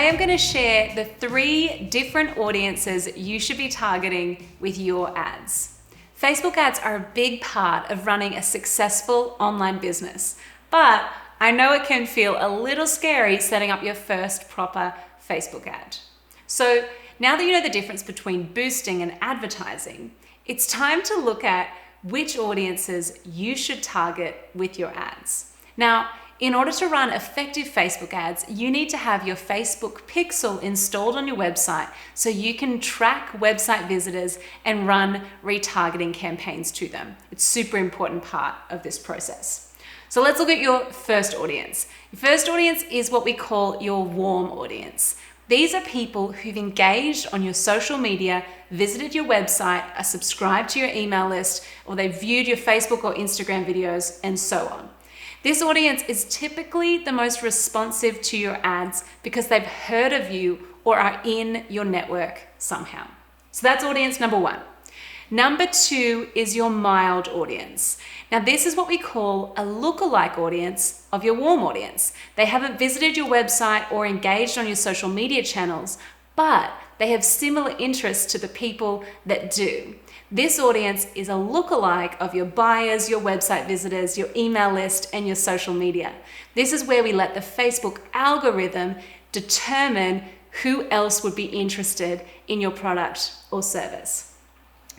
today I'm going to share the 3 different audiences you should be targeting with your ads. Facebook ads are a big part of running a successful online business, but I know it can feel a little scary setting up your first proper Facebook ad. So now that you know the difference between boosting and advertising, it's time to look at which audiences you should target with your ads. Now, in order to run effective Facebook ads, you need to have your Facebook pixel installed on your website so you can track website visitors and run retargeting campaigns to them. It's a super important part of this process. So let's look at your first audience. Your first audience is what we call your warm audience. These are people who've engaged on your social media, visited your website, are subscribed to your email list, or they've viewed your Facebook or Instagram videos, and so on. This audience is typically the most responsive to your ads because they've heard of you or are in your network somehow. So that's audience number 1. Number 2 is your mild audience. Now this is what we call a lookalike audience of your warm audience. They haven't visited your website or engaged on your social media channels, but they have similar interests to the people that do. This audience is a lookalike of your buyers, your website visitors, your email list, and your social media. This is where we let the Facebook algorithm determine who else would be interested in your product or service.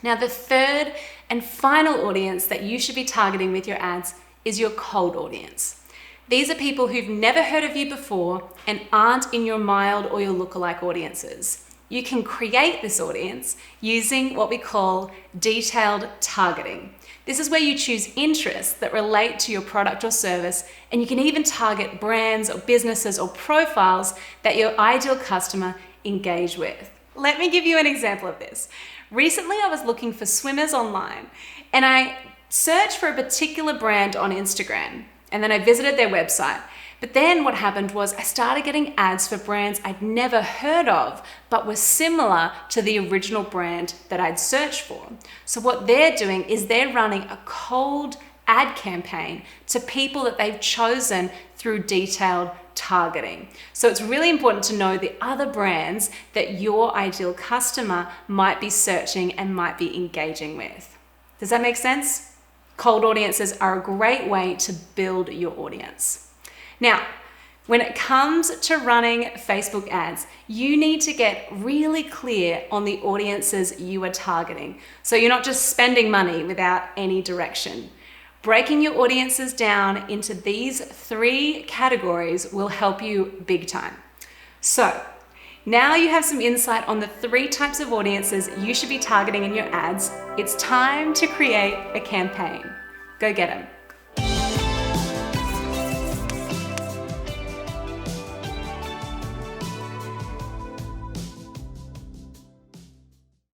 Now, the third and final audience that you should be targeting with your ads is your cold audience. These are people who've never heard of you before and aren't in your mild or your lookalike audiences. You can create this audience using what we call detailed targeting. This is where you choose interests that relate to your product or service, and you can even target brands or businesses or profiles that your ideal customer engage with. Let me give you an example of this. Recently, I was looking for swimmers online, and I searched for a particular brand on Instagram, and then I visited their website. But then what happened was I started getting ads for brands I'd never heard of, but were similar to the original brand that I'd searched for. So what they're doing is they're running a cold ad campaign to people that they've chosen through detailed targeting. So it's really important to know the other brands that your ideal customer might be searching and might be engaging with. Does that make sense? Cold audiences are a great way to build your audience. Now, when it comes to running Facebook ads, you need to get really clear on the audiences you are targeting. So you're not just spending money without any direction. Breaking your audiences down into these 3 categories will help you big time. So now you have some insight on the 3 types of audiences you should be targeting in your ads. It's time to create a campaign. Go get them.